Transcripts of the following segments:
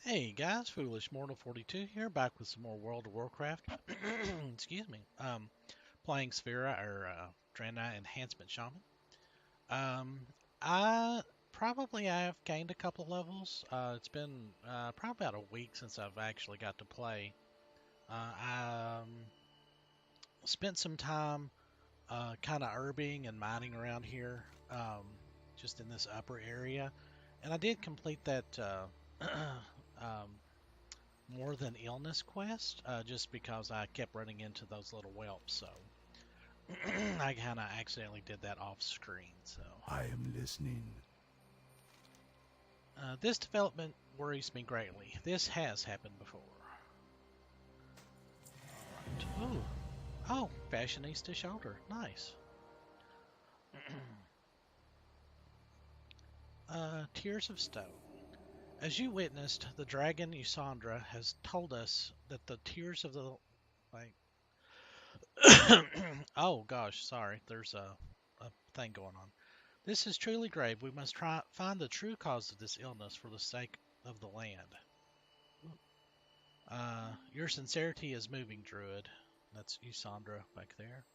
Hey guys, Foolish Mortal 42 here, back with some more World of Warcraft. Excuse me. Playing Sphera or Draenei Enhancement Shaman. Um, I have gained a couple levels. It's been probably about a week since I've actually got to play. I spent some time kind of herbing and mining around here, just in this upper area, and I did complete that. Um, More than illness quest, just because I kept running into those little whelps, so I kind of accidentally did that off screen. So I am listening. this development worries me greatly. This has happened before. All right. Ooh. Oh, fashionista shoulder. Nice. Tears of Stone. As you witnessed, the dragon Ysandra has told us that the tears of the like. Oh gosh, sorry. There's a thing going on. This is truly grave. We must try find the true cause of this illness for the sake of the land. Your sincerity is moving, Druid. That's Ysandra back there.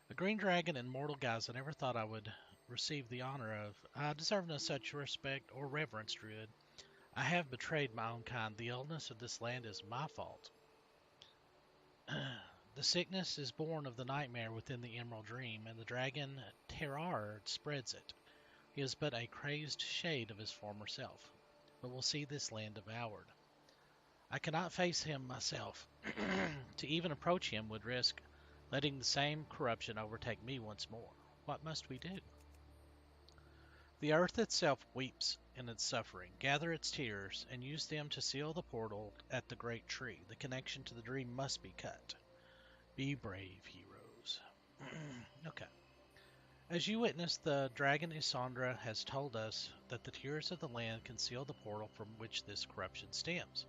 A green dragon in mortal guise I never thought I would receive the honor of. I deserve no such respect or reverence, Druid. I have betrayed my own kind. The illness of this land is my fault. The sickness is born of the nightmare within the emerald dream, and the dragon Terrar spreads it. He is but a crazed shade of his former self, but will see this land devoured. I cannot face him myself. To even approach him would risk letting the same corruption overtake me once more. What must we do? The earth itself weeps in its suffering. Gather its tears and use them to seal the portal at the great tree. The connection to the dream must be cut. Be brave, heroes. Okay. As you witnessed, the dragon Ysandra has told us that the tears of the land conceal the portal from which this corruption stems.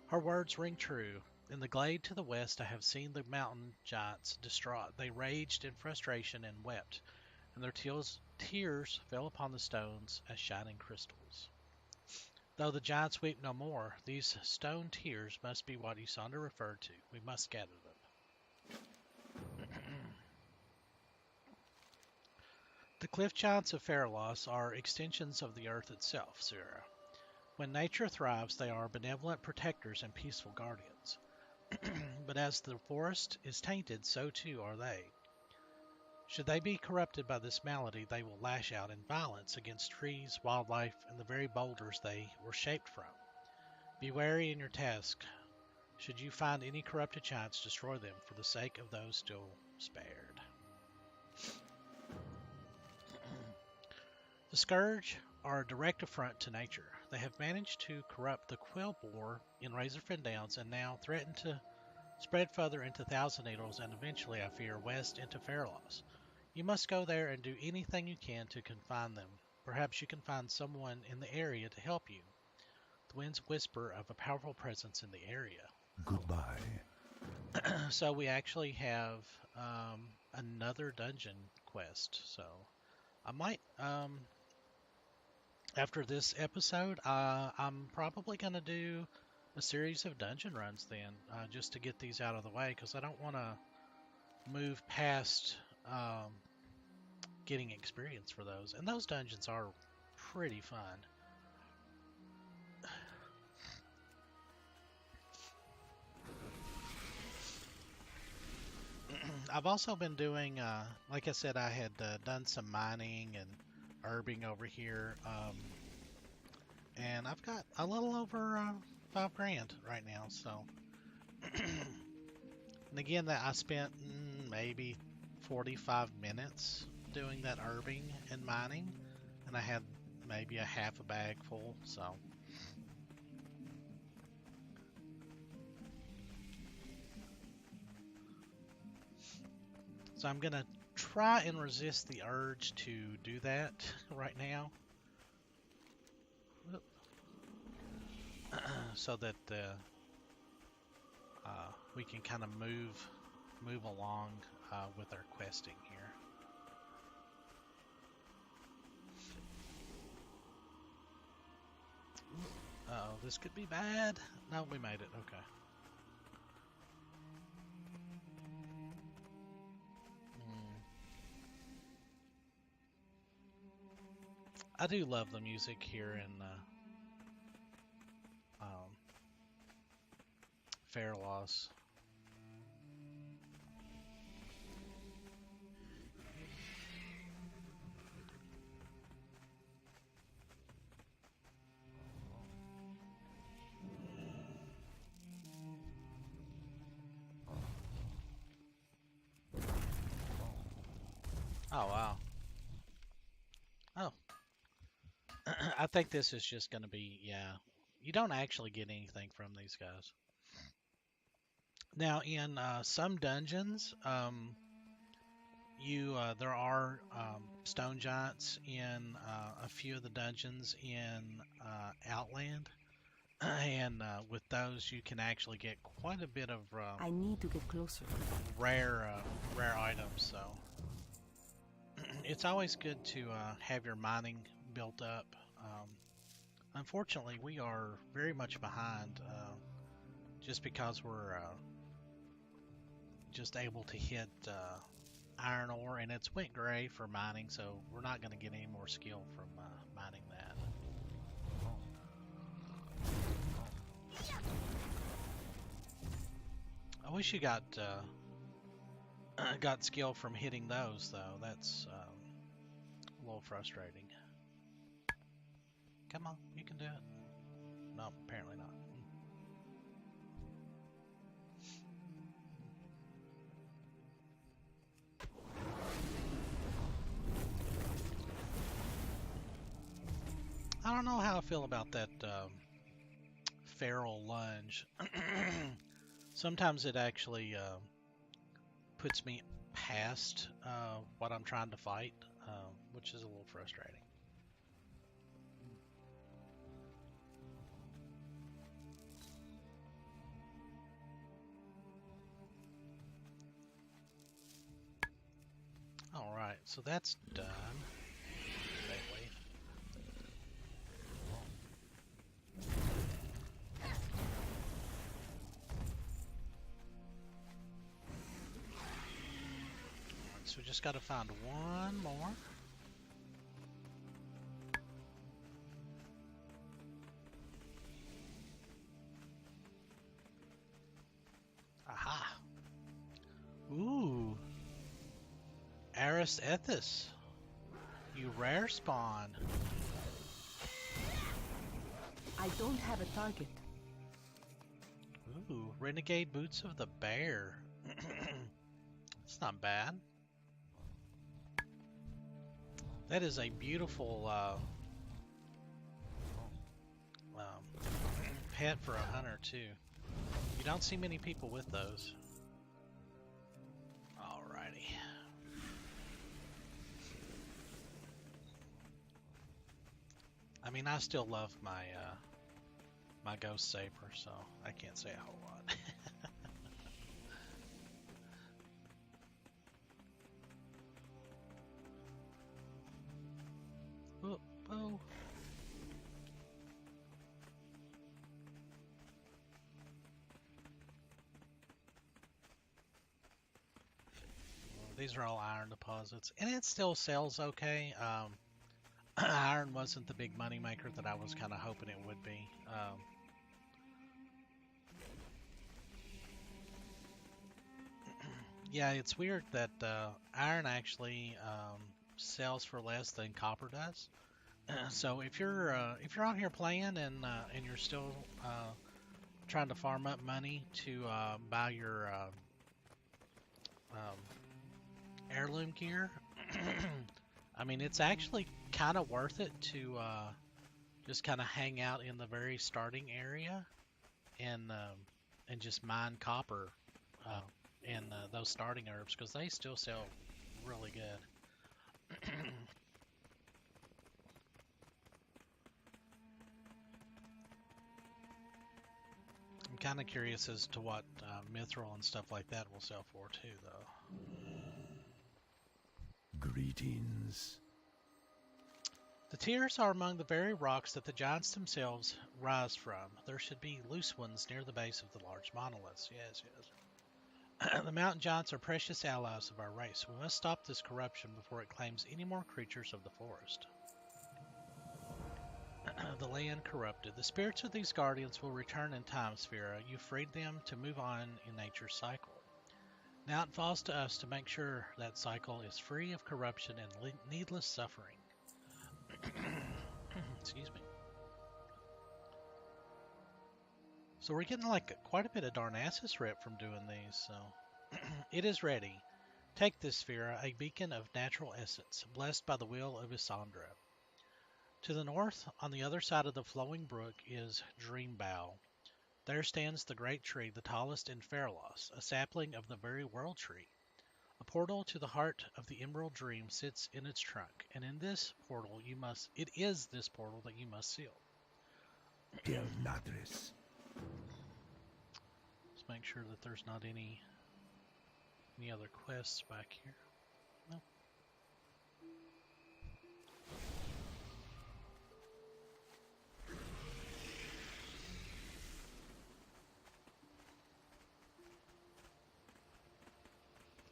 Her words ring true. In the glade to the west, I have seen the mountain giants distraught. They raged in frustration and wept, and their tears fell upon the stones as shining crystals. Though the giants weep no more, these stone tears must be what Ysandra referred to. We must gather them. The cliff giants of Feralas are extensions of the earth itself, Sarah. When nature thrives, they are benevolent protectors and peaceful guardians. But as the forest is tainted, so too are they. Should they be corrupted by this malady, they will lash out in violence against trees, wildlife, and the very boulders they were shaped from. Be wary in your task. Should you find any corrupted giants, destroy them for the sake of those still spared. The Scourge are a direct affront to nature. They have managed to corrupt the quill boar in Razorfen Downs and now threaten to spread further into Thousand Needles and eventually, I fear, west into Feralas. You must go there and do anything you can to confine them. Perhaps you can find someone in the area to help you. The winds whisper of a powerful presence in the area. Goodbye. So we actually have another dungeon quest. So I might, after this episode, I'm probably going to do a series of dungeon runs then, just to get these out of the way, because I don't want to move past getting experience for those. And those dungeons are pretty fun. I've also been doing, like I said, I had done some mining and herbing over here, and I've got a little over 5 grand right now. So, and again, that I spent maybe 45 minutes doing that herbing and mining, and I had maybe a half a bag full. So I'm gonna try and resist the urge to do that right now, so that we can kind of move along with our questing here. Uh-oh. this could be bad. No, we made it. Okay. I do love the music here in Feralas. Oh, wow. Oh. I think this is just going to be, yeah. You don't actually get anything from these guys. Now, in some dungeons, there are stone giants in a few of the dungeons in Outland. And with those, you can actually get quite a bit of I need to get closer. rare items. So it's always good to have your mining built up. Unfortunately, we are very much behind, just because we're just able to hit iron ore, and it's went gray for mining, so we're not going to get any more skill from mining that. I wish you got skill from hitting those, though. That's a little frustrating. Come on, you can do it. No, apparently not. I don't know how I feel about that feral lunge. Sometimes it actually puts me past what I'm trying to fight, which is a little frustrating. All right, so that's done. Lately. So we just got to find one more. Aha. Ooh. Aris Ethis. You rare spawn. I don't have a target. Ooh. Renegade Boots of the Bear. It's not bad. That is a beautiful pet for a hunter, too. You don't see many people with those. Alrighty. I mean, I still love my my Ghost Saber, so I can't say a whole lot. Oh, oh. These are all iron deposits, and it still sells okay. Iron wasn't the big money maker that I was kind of hoping it would be. Yeah, it's weird that iron actually sells for less than copper does. So if you're out here playing and you're still trying to farm up money to buy your heirloom gear, I mean, it's actually kind of worth it to just kind of hang out in the very starting area and just mine copper and those starting herbs, because they still sell really good. I'm kind of curious as to what mithril and stuff like that will sell for too, though. Greetings. The tears are among the very rocks that the giants themselves rise from. There should be loose ones near the base of the large monoliths. Yes, yes. The mountain giants are precious allies of our race. We must stop this corruption before it claims any more creatures of the forest. The land corrupted. The spirits of these guardians will return in time, Sphera. You freed them to move on in nature's cycle. Now it falls to us to make sure that cycle is free of corruption and needless suffering. Excuse me. So we're getting like quite a bit of Darnassus rep from doing these, so it is ready. Take this, Sphera, a beacon of natural essence, blessed by the will of Isandra. To the north, on the other side of the flowing brook, is Dreambough. There stands the great tree, the tallest in Feralas, a sapling of the very world tree. A portal to the heart of the Emerald Dream sits in its trunk, and in this portal it is this portal that you must seal. Del Madres. Let's make sure that there's not any other quests back here. No.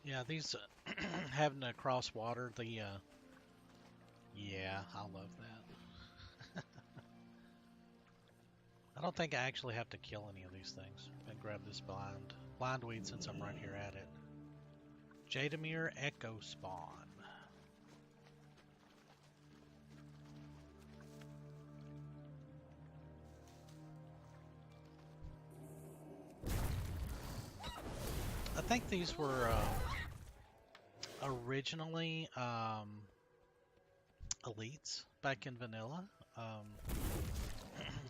Yeah, these having to cross water, yeah, I love that. I don't think I actually have to kill any of these things. And grab this blind weed since I'm right here at it. Jadamir Echo Spawn. I think these were originally elites back in vanilla.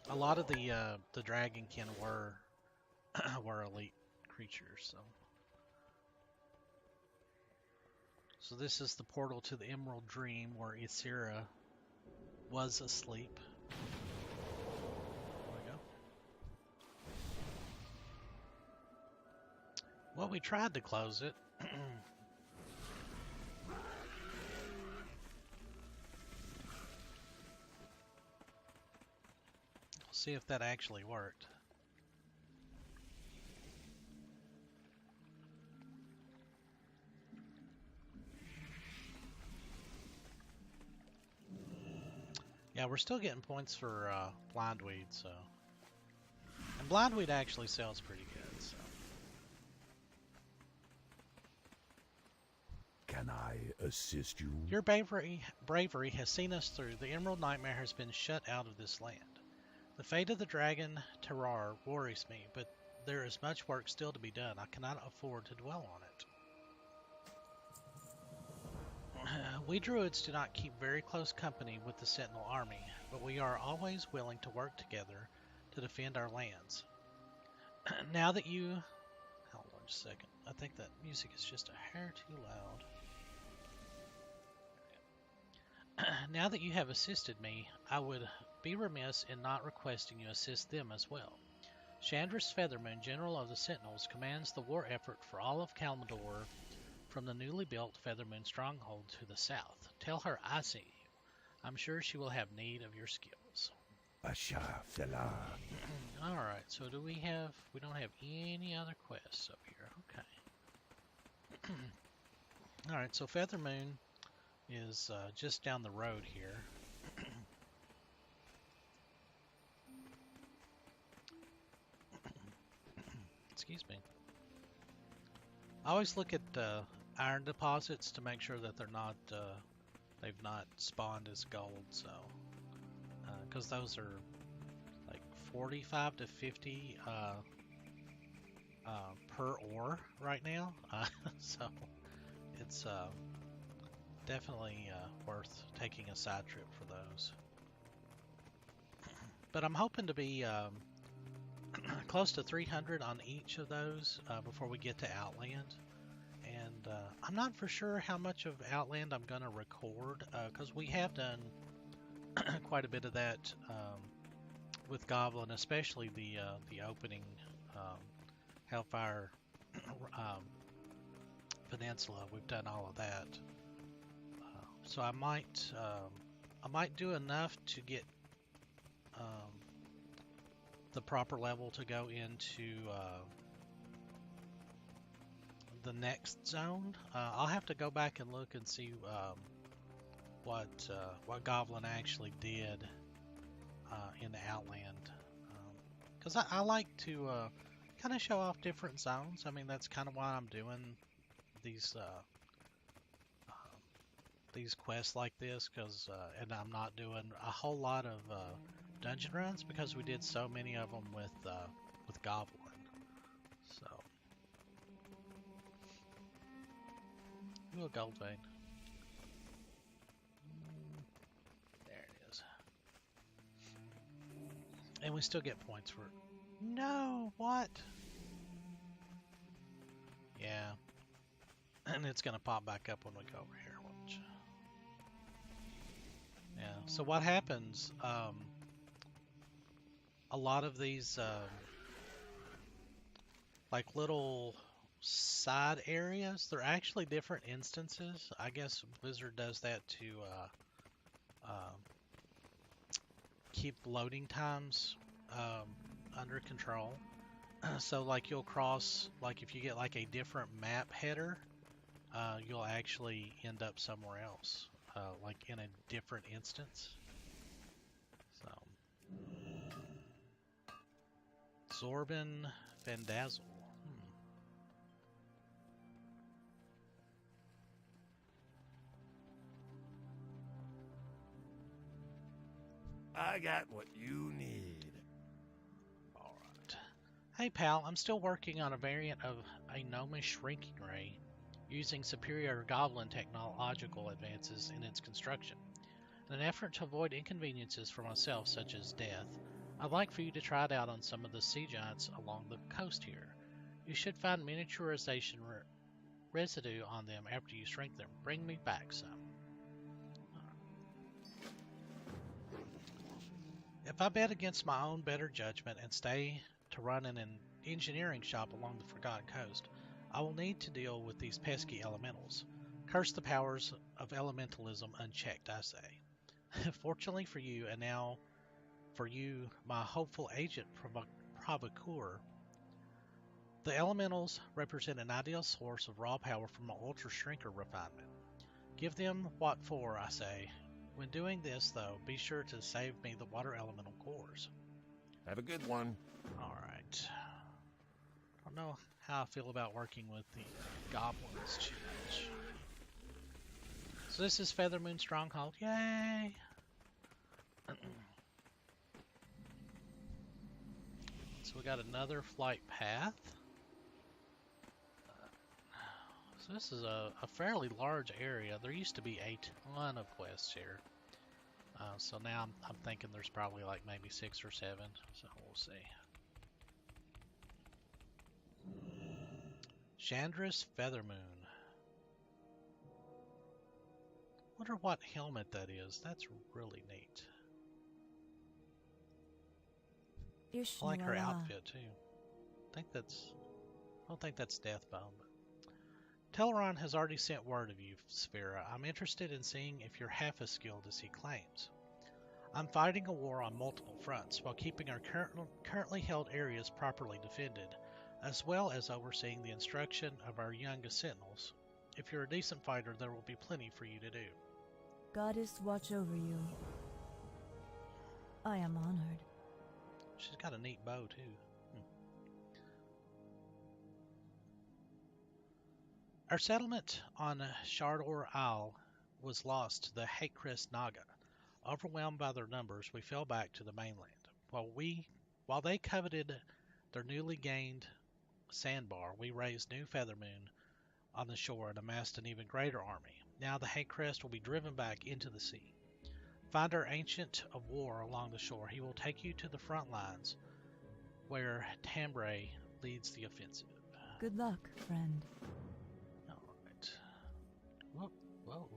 A lot of the dragonkin were elite creatures. So this is the portal to the Emerald Dream where Ysera was asleep. There we go. Well, we tried to close it. See if that actually worked. Yeah, we're still getting points for blindweed, so. And blindweed actually sells pretty good, so. Can I assist you? Your bravery has seen us through. The Emerald Nightmare has been shut out of this land. The fate of the dragon Terrar worries me, but there is much work still to be done. I cannot afford to dwell on it. We druids do not keep very close company with the Sentinel army, but we are always willing to work together to defend our lands. Now that you... Hold on just a second. I think that music is just a hair too loud. Now that you have assisted me, I would be remiss in not requesting you assist them as well. Chandris Feathermoon, General of the Sentinels, commands the war effort for all of Kalmador from the newly built Feathermoon stronghold to the south. Tell her I see you. I'm sure she will have need of your skills. Asha Fela. Alright, so do we have... We don't have any other quests up here. Okay. Alright, so Feathermoon is just down the road here. Excuse me. I always look at iron deposits to make sure that they're not, they've not spawned as gold, so, because those are like 45 to 50 per ore right now, so it's definitely worth taking a side trip for those. But I'm hoping to be close to 300 on each of those before we get to Outland. And I'm not for sure how much of Outland I'm going to record, because we have done quite a bit of that with Goblin, especially the opening Hellfire Peninsula. We've done all of that. So I might I might do enough to get um, the proper level to go into the next zone. I'll have to go back and look and see what Goblin actually did in the Outland, because I like to kind of show off different zones. I mean, that's kind of why I'm doing these quests like this, because and I'm not doing a whole lot of dungeon runs because we did so many of them with Goblin. So, ooh, a gold vein. There it is. And we still get points for it. No, what? Yeah. And it's gonna pop back up when we go over here. Watch. Yeah. So what happens? A lot of these like little side areas, they're actually different instances. I guess Blizzard does that to keep loading times under control. So like you'll cross, like if you get like a different map header, you'll actually end up somewhere else, like in a different instance. So Zorbin Vandazzle. I got what you need. Alright. Hey pal, I'm still working on a variant of a gnomish shrinking ray using superior goblin technological advances in its construction. In an effort to avoid inconveniences for myself such as death, I'd like for you to try it out on some of the sea giants along the coast here. You should find miniaturization residue on them after you shrink them. Bring me back some. If I bet against my own better judgment and stay to run an engineering shop along the Forgotten Coast, I will need to deal with these pesky elementals. Curse the powers of elementalism unchecked, I say. Fortunately for you, and now for you, my hopeful agent provocateur, the elementals represent an ideal source of raw power for my ultra shrinker refinement. Give them what for, I say. When doing this, though, be sure to save me the water elemental cores. Have a good one. Alright. I don't know how I feel about working with the goblins too much. So this is Feathermoon Stronghold. Yay! So we got another flight path. So this is a fairly large area. There used to be a ton of quests here. So now I'm thinking there's probably like maybe 6 or 7. So we'll see. Chandris Feathermoon. Wonder what helmet that is. That's really neat. I like her outfit too. I don't think that's Deathbone, but Teleron has already sent word of you, Sphera. I'm interested in seeing if you're half as skilled as he claims. I'm fighting a war on multiple fronts while keeping our currently held areas properly defended, as well as overseeing the instruction of our youngest sentinels. If you're a decent fighter, there will be plenty for you to do. Goddess watch over you. I am honored. She's got a neat bow, too. Our settlement on Shardor Isle was lost to the Hatecrest Naga. Overwhelmed by their numbers, we fell back to the mainland. While they coveted their newly gained sandbar, we raised new Feathermoon on the shore and amassed an even greater army. Now the Hatecrest will be driven back into the sea. Find our Ancient of War along the shore. He will take you to the front lines, where Tambray leads the offensive. Good luck, friend. Alright. Whoa, whoa.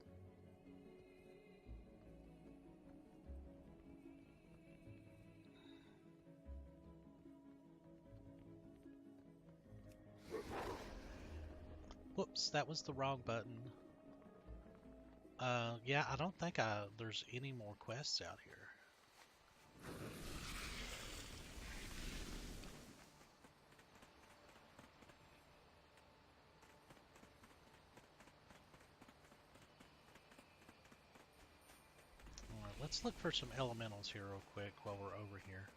Whoops, that was the wrong button. Yeah, I don't think there's any more quests out here. Alright, let's look for some elementals here real quick while we're over here.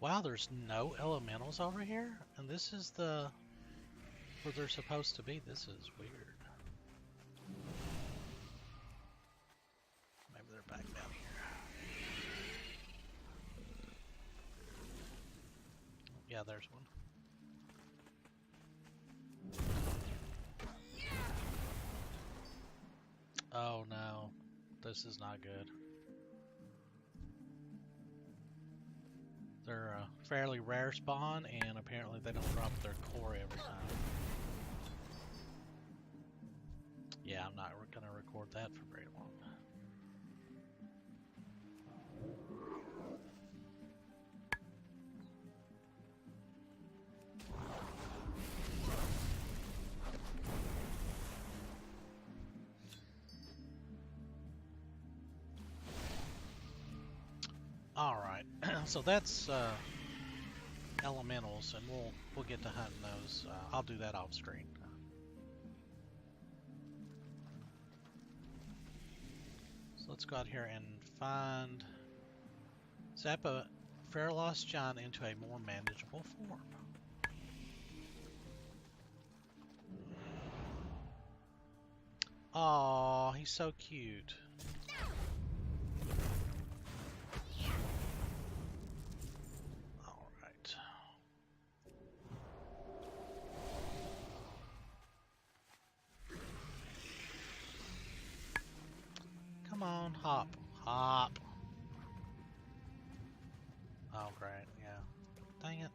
Wow, there's no elementals over here? And this is where they're supposed to be. This is weird. Maybe they're back down here. Yeah, there's one. Oh no, this is not good. They're a fairly rare spawn, and apparently they don't drop their core every time. Yeah, I'm not going to record that for very long. Alright, so that's elementals, and we'll get to hunting those. I'll do that off screen. So let's go out here and find zap a Feralas giant into a more manageable form. Aw, he's so cute. Alright. Come on, hop. Hop. Oh, great, yeah. Dang it.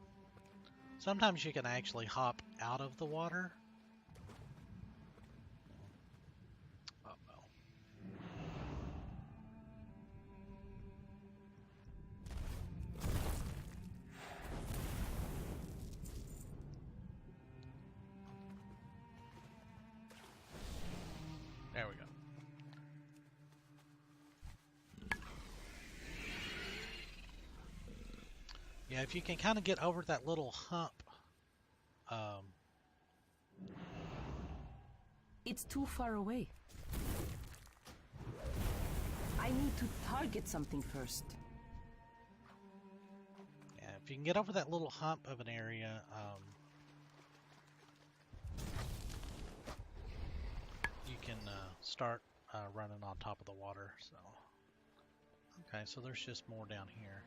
Sometimes you can actually hop out of the water. Oh, well. There we go. Yeah, if you can kind of get over that little hump. It's too far away. I need to target something first. Yeah, if you can get over that little hump of an area, you can start running on top of the water. So, okay, so there's just more down here.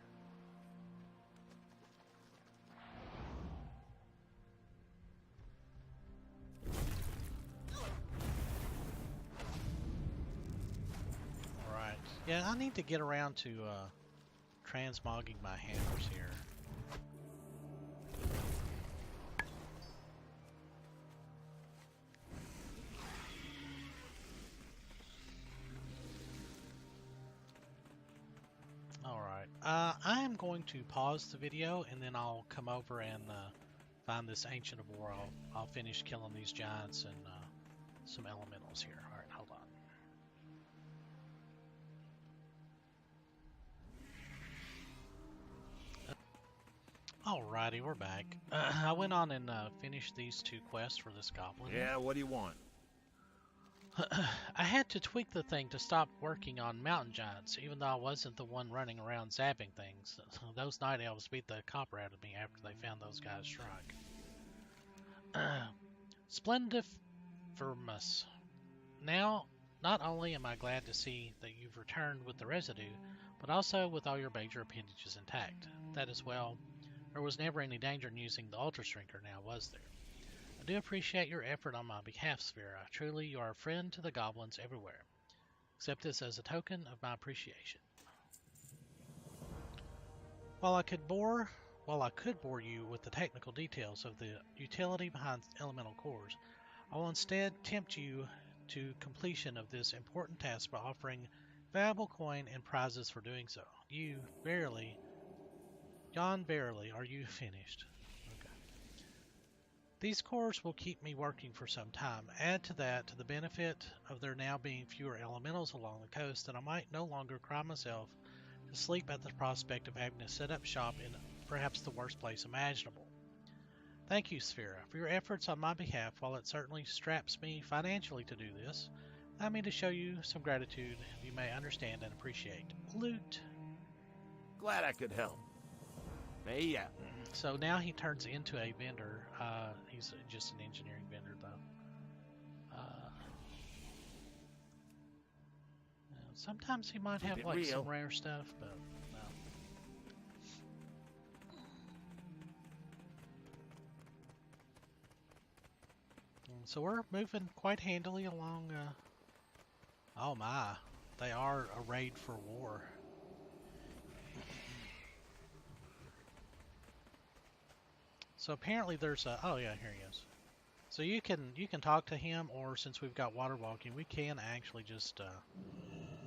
Yeah, I need to get around to transmogging my hammers here. Alright, I am going to pause the video and then I'll come over and find this Ancient of War. I'll finish killing these giants and some elementals here. Alright, hold on. Alrighty, we're back. I went on and finished these two quests for this goblin. Yeah, what do you want? I had to tweak the thing to stop working on mountain giants, even though I wasn't the one running around zapping things. Those night elves beat the copper out of me after they found those guys' shrine. Splendiferous. Now, not only am I glad to see that you've returned with the residue, but also with all your major appendages intact. That as well. There was never any danger in using the Ultra Shrinker now, was there? I do appreciate your effort on my behalf, Sphera. Truly, you are a friend to the goblins everywhere. Accept this as a token of my appreciation. While I could bore you with the technical details of the utility behind elemental cores, I will instead tempt you to completion of this important task by offering valuable coin and prizes for doing so. John, verily, are you finished? Okay. These cores will keep me working for some time. Add to that, to the benefit of there now being fewer elementals along the coast, that I might no longer cry myself to sleep at the prospect of having to set up shop in perhaps the worst place imaginable. Thank you, Sphera, for your efforts on my behalf. While it certainly straps me financially to do this, allow me to show you some gratitude you may understand and appreciate. Loot. Glad I could help. Hey, yeah. So now he turns into a vendor. He's just an engineering vendor, though. Sometimes he might have Keep it like some real. rare stuff, but no. So we're moving quite handily along. Oh my, they are arrayed for war. So apparently there's a. Oh yeah, here he is. So you can talk to him, or since we've got water walking, we can actually just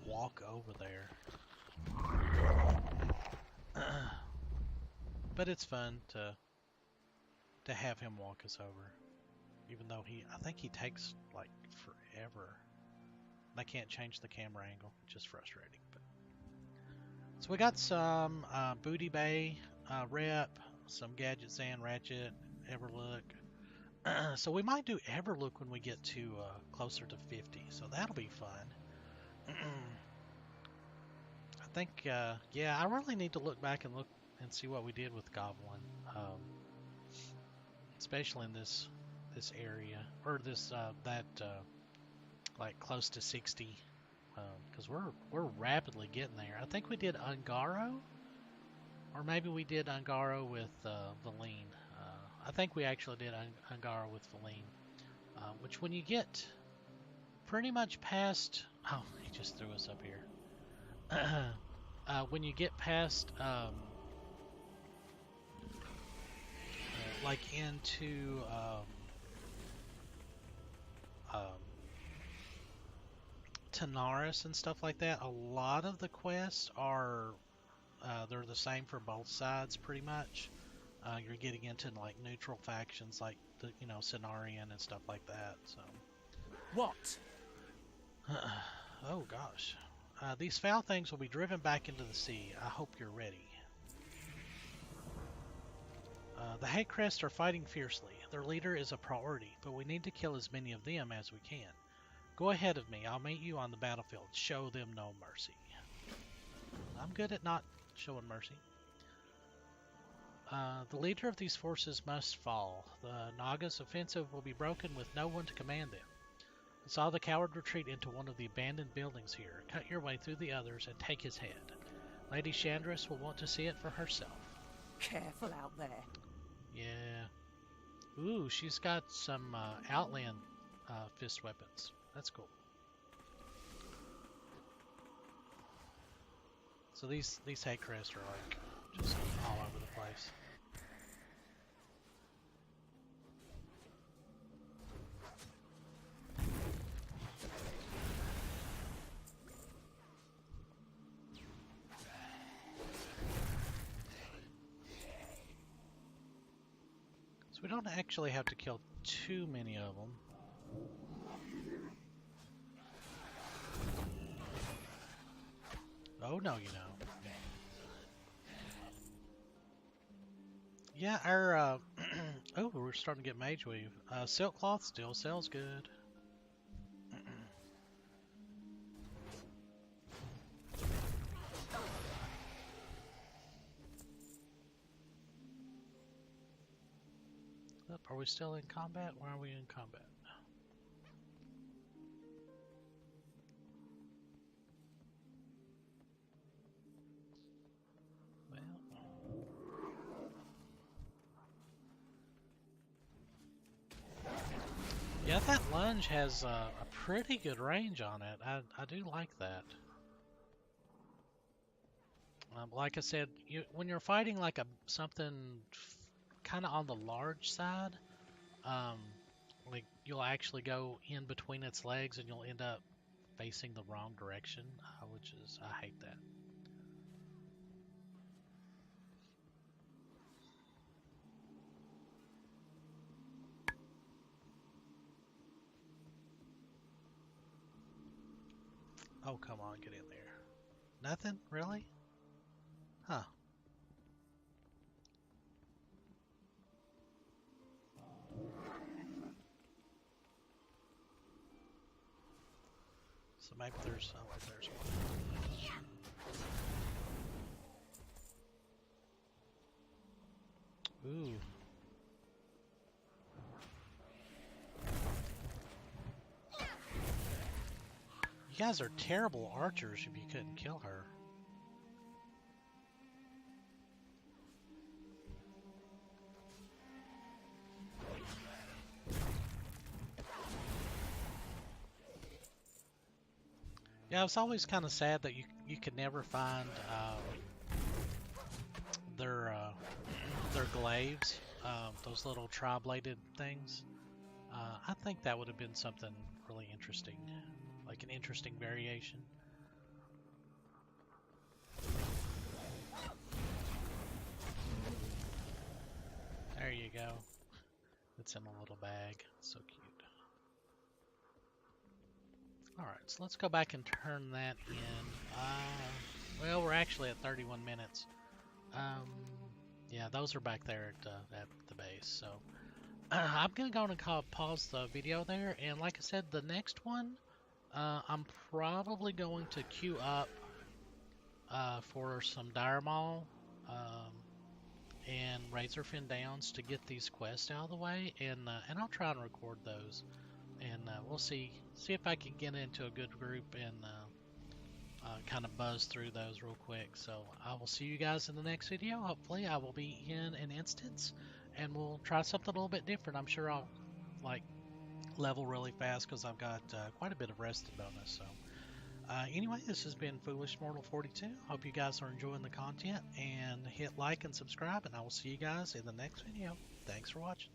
walk over there. But it's fun to have him walk us over, even though I think he takes like forever. I can't change the camera angle, which is frustrating. But so we got some Booty Bay rep, some Gadget Sand Ratchet, Everlook. So we might do Everlook when we get to closer to 50. So that'll be fun. I think, yeah, I really need to look back and see what we did with Goblin, especially in this area, or this like close to 60, because we're rapidly getting there. I think we did Ungaro, or maybe we did Ungaro with Valine. I think we actually did Ungaro with Valine, which when you get pretty much past, oh, he just threw us up here. When you get past like into Tanaris and stuff like that, a lot of the quests are they're the same for both sides pretty much. You're getting into like neutral factions like the Cenarian and stuff like that. So What? oh gosh. These foul things will be driven back into the sea. I hope you're ready. The Hate Crest are fighting fiercely. Their leader is a priority, but we need to kill as many of them as we can. Go ahead of me. I'll meet you on the battlefield. Show them no mercy. I'm good at not showing mercy. The leader of these forces must fall. The Naga's offensive will be broken with no one to command them. I saw the coward retreat into one of the abandoned buildings here. Cut your way through the others and take his head. Lady Chandris will want to see it for herself. Careful out there. Yeah. Ooh, she's got some Outland fist weapons. That's cool. So these hate crests are like just all over the place. So we don't actually have to kill too many of them. Oh no, you know. Yeah, our oh, we're starting to get mage weave. Silk cloth still sells good. Are we still in combat? Why are we in combat? Yeah, that lunge has a pretty good range on it. I do like that. Like I said, when you're fighting like something kind of on the large side, like you'll actually go in between its legs and you'll end up facing the wrong direction, which is, I hate that. Oh, come on, get in there. Nothing? Really? Huh. So maybe there's, oh, there's one. Ooh. You guys are terrible archers if you couldn't kill her. Yeah, it's always kind of sad that you could never find their glaives, those little tri-bladed things. I think that would have been something really interesting, like an interesting variation. There you go. It's in a little bag. So cute. Alright, so let's go back and turn that in. Well, we're actually at 31 minutes. Yeah, those are back there at the base, so I'm gonna go and pause the video there, and like I said, the next one, I'm probably going to queue up for some Dire Maul and Razorfin Downs to get these quests out of the way, and I'll try and record those, and we'll see if I can get into a good group and kind of buzz through those real quick. So I will see you guys in the next video. Hopefully I will be in an instance and we'll try something a little bit different. I'm sure I'll like level really fast because I've got quite a bit of rested bonus. So anyway, this has been Foolish Mortal 42. Hope you guys are enjoying the content, and hit like and subscribe, and I will see you guys in the next video. Thanks for watching.